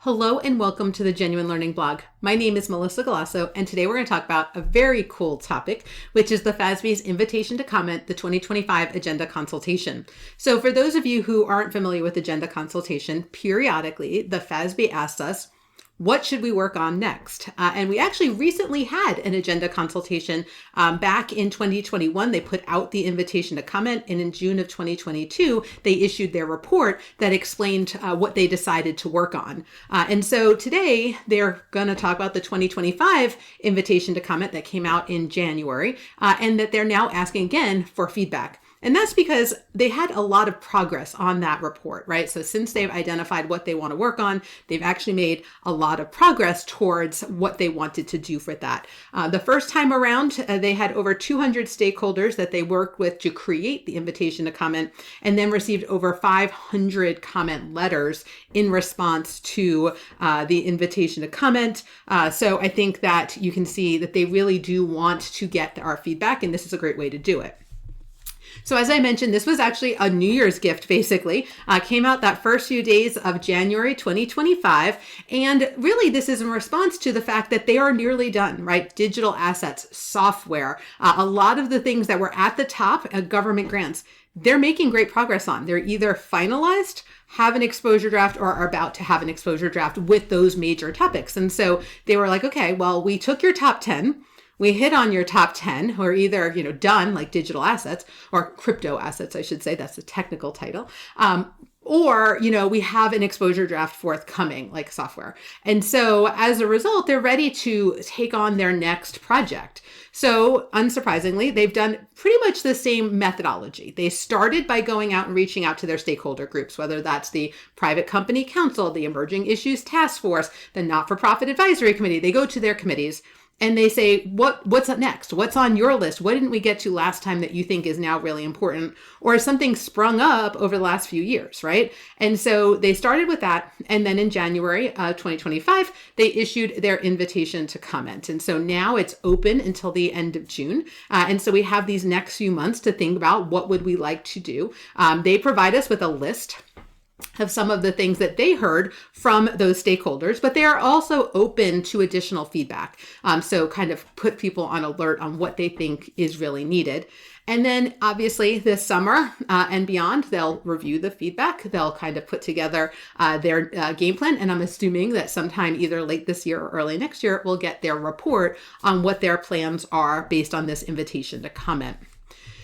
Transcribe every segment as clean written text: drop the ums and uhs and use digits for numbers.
Hello and welcome to the Genuine Learning blog. My name is Melissa Galasso, and today we're going to talk about a very cool topic, which is the FASB's invitation to comment the 2025 Agenda Consultation. So for those of you who aren't familiar with Agenda Consultation, periodically the FASB asks us, what should we work on next? And we actually recently had an agenda consultation back in 2021. They put out the invitation to comment, and in June of 2022, they issued their report that explained what they decided to work on. And so today, they're going to talk about the 2025 invitation to comment that came out in January, and that they're now asking again for feedback. And that's because they had a lot of progress on that report, right? So since they've identified what they want to work on, they've actually made a lot of progress towards what they wanted to do for that. The first time around, they had over 200 stakeholders that they worked with to create the invitation to comment, and then received over 500 comment letters in response to the invitation to comment. So I think that you can see that they really do want to get our feedback, and this is a great way to do it. So as I mentioned, this was actually a New Year's gift, basically. Came out that first few days of January 2025. And really, this is in response to the fact that they are nearly done, right? Digital assets, software, a lot of the things that were at the top, government grants, they're making great progress on. They're either finalized, have an exposure draft, or are about to have an exposure draft with those major topics. And so they were like, okay, well, we took your top 10. We hit on your top 10, or either, done, like digital assets, or crypto assets, I should say. That's the technical title. Or, we have an exposure draft forthcoming, like software. And so as a result, they're ready to take on their next project. So unsurprisingly, they've done pretty much the same methodology. They started by going out and reaching out to their stakeholder groups, whether that's the Private Company Council, the Emerging Issues Task Force, the Not-for-Profit Advisory Committee. They go to their committees and they say, what's up next? What's on your list? What didn't we get to last time that you think is now really important? Or is something sprung up over the last few years, right? And so they started with that. And then in January 2025, they issued their invitation to comment. And so now it's open until the end of June. And so we have these next few months to think about what would we like to do. They provide us with a list of some of the things that they heard from those stakeholders, but they are also open to additional feedback. So kind of put people on alert on what they think is really needed. And then obviously this summer and beyond, they'll review the feedback. They'll kind of put together their game plan. And I'm assuming that sometime either late this year or early next year, we'll get their report on what their plans are based on this invitation to comment.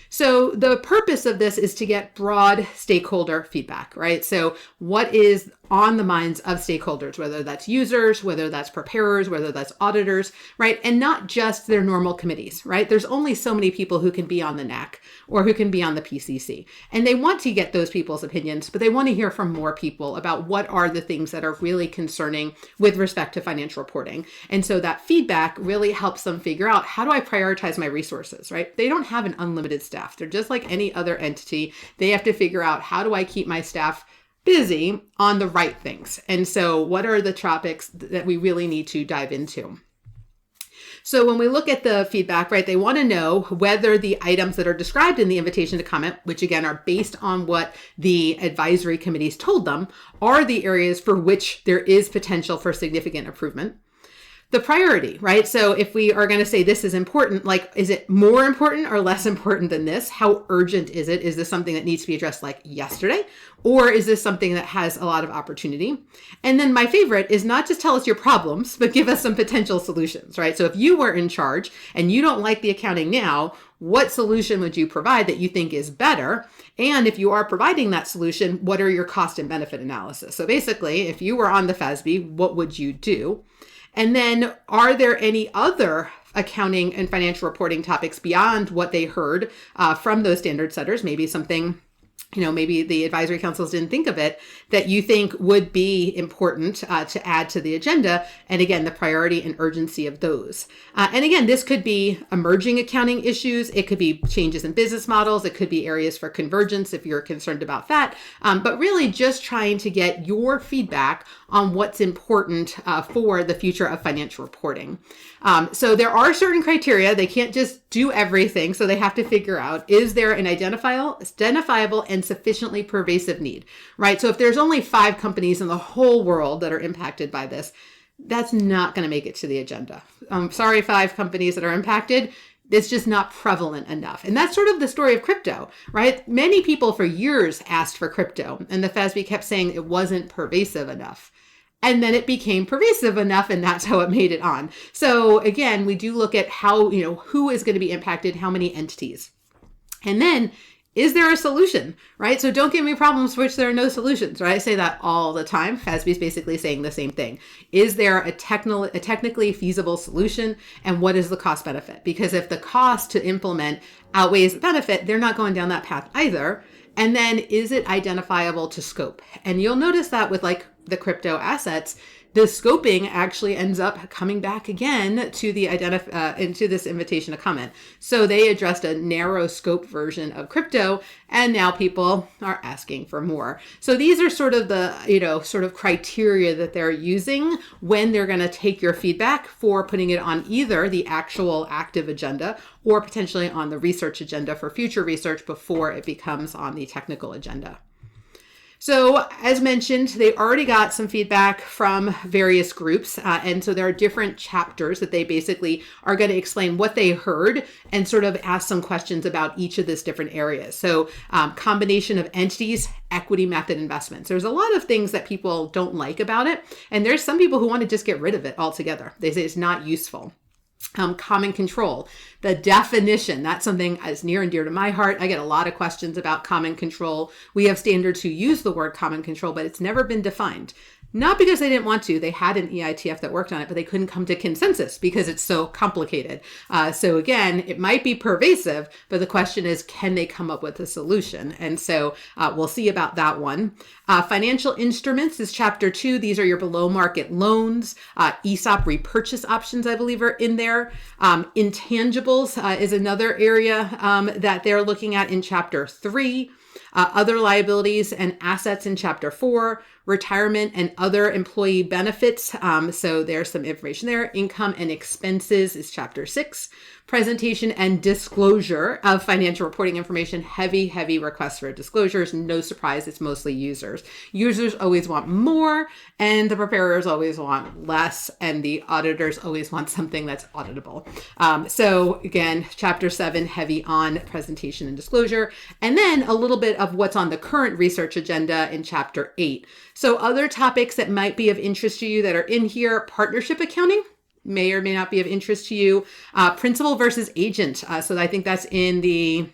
So the purpose of this is to get broad stakeholder feedback, right? So what is on the minds of stakeholders, whether that's users, whether that's preparers, whether that's auditors, right? And not just their normal committees, right? There's only so many people who can be on the NAC or who can be on the PCC. And they want to get those people's opinions, but they want to hear from more people about what are the things that are really concerning with respect to financial reporting. And so that feedback really helps them figure out, how do I prioritize my resources, right? They don't have an unlimited staff. They're just like any other entity. They have to figure out, how do I keep my staff busy on the right things? And so what are the topics that we really need to dive into? So when we look at the feedback, right, they want to know whether the items that are described in the invitation to comment, which again are based on what the advisory committees told them, are the areas for which there is potential for significant improvement. The priority, right? So if we are going to say this is important, like, is it more important or less important than this? How urgent is it? Is this something that needs to be addressed like yesterday? Or is this something that has a lot of opportunity? And then my favorite is not just tell us your problems, but give us some potential solutions, right? So if you were in charge and you don't like the accounting now, what solution would you provide that you think is better? And if you are providing that solution, what are your cost and benefit analysis? So basically, if you were on the FASB, what would you do? And then, are there any other accounting and financial reporting topics beyond what they heard from those standard setters? Maybe something, maybe the advisory councils didn't think of it, that you think would be important to add to the agenda. And again, the priority and urgency of those. And again, this could be emerging accounting issues. It could be changes in business models. It could be areas for convergence if you're concerned about that. But really just trying to get your feedback on what's important for the future of financial reporting. So there are certain criteria. They can't just do everything. So they have to figure out, is there an identifiable and sufficiently pervasive need, right? So if there's only 5 companies in the whole world that are impacted by this, that's not going to make it to the agenda. Sorry, 5 companies that are impacted. It's just not prevalent enough. And that's sort of the story of crypto, right? Many people for years asked for crypto, and the FASB kept saying it wasn't pervasive enough. And then it became pervasive enough, and that's how it made it on. So again, we do look at how, who is going to be impacted, how many entities. And then, is there a solution, right? So don't give me problems for which there are no solutions, right? I say that all the time. FASB is basically saying the same thing. Is there a technically feasible solution, and what is the cost benefit? Because if the cost to implement outweighs the benefit, they're not going down that path either. And then is it identifiable to scope? And you'll notice that with like the crypto assets, the scoping actually ends up coming back again to the into this invitation to comment. So they addressed a narrow scope version of crypto, and now people are asking for more. So these are sort of the, sort of criteria that they're using when they're going to take your feedback for putting it on either the actual active agenda or potentially on the research agenda for future research before it becomes on the technical agenda. So as mentioned, they already got some feedback from various groups. And so there are different chapters that they basically are going to explain what they heard and sort of ask some questions about each of these different areas. So combination of entities, equity method investments. There's a lot of things that people don't like about it. And there's some people who want to just get rid of it altogether. They say it's not useful. Common control, the definition, that's something that's near and dear to my heart. I get a lot of questions about common control. We have standards who use the word common control, but it's never been defined. Not because they didn't want to. They had an EITF that worked on it, but they couldn't come to consensus because it's so complicated. So again, it might be pervasive, but the question is, can they come up with a solution? And so we'll see about that one. Financial instruments is chapter 2. These are your below market loans. ESOP repurchase options, I believe, are in there. Intangibles is another area that they're looking at in chapter 3. Other liabilities and assets in chapter 4, retirement and other employee benefits. So there's some information there. Income and expenses is chapter 6. Presentation and disclosure of financial reporting information. Heavy requests for disclosures. No surprise, it's mostly users. Users always want more, and the preparers always want less, and the auditors always want something that's auditable. So again, chapter 7, heavy on presentation and disclosure. And then a little bit of what's on the current research agenda in chapter 8. So other topics that might be of interest to you that are in here, partnership accounting may or may not be of interest to you. Principal versus agent. So I think that's in the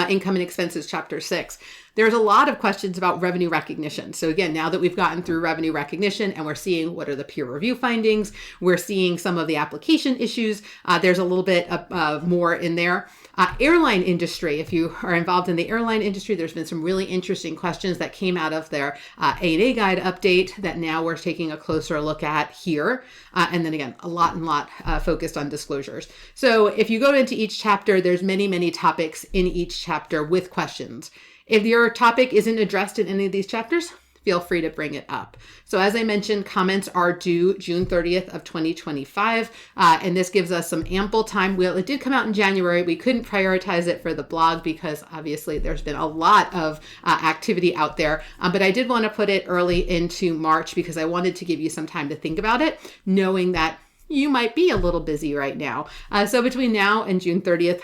income and expenses, chapter 6. There's a lot of questions about revenue recognition. So again, now that we've gotten through revenue recognition and we're seeing what are the peer review findings, we're seeing some of the application issues. There's a little bit of more in there. Airline industry, if you are involved in the airline industry, there's been some really interesting questions that came out of their A&A guide update that now we're taking a closer look at here. And then again, a lot focused on disclosures. So if you go into each chapter, there's many topics in each chapter with questions. If your topic isn't addressed in any of these chapters, feel free to bring it up. So as I mentioned, comments are due June 30th of 2025. And this gives us some ample time. Well, it did come out in January. We couldn't prioritize it for the blog because obviously there's been a lot of activity out there. But I did want to put it early into March because I wanted to give you some time to think about it, knowing that you might be a little busy right now. So between now and June 30th,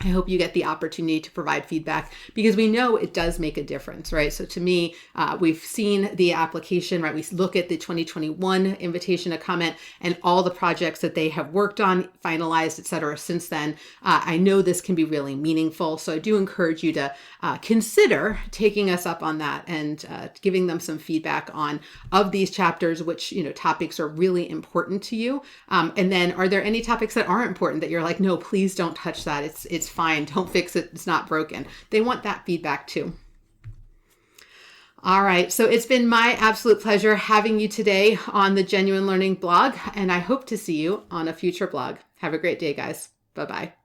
I hope you get the opportunity to provide feedback because we know it does make a difference, right? So to me, we've seen the application, right? We look at the 2021 invitation to comment and all the projects that they have worked on, finalized, et cetera, since then. I know this can be really meaningful. So I do encourage you to consider taking us up on that and giving them some feedback on of these chapters, which, topics are really important to you. And then are there any topics that aren't important that you're like, no, please don't touch that. It's fine. Don't fix it. It's not broken. They want that feedback too. All right. So it's been my absolute pleasure having you today on the Genuine Learning blog, and I hope to see you on a future blog. Have a great day, guys. Bye-bye.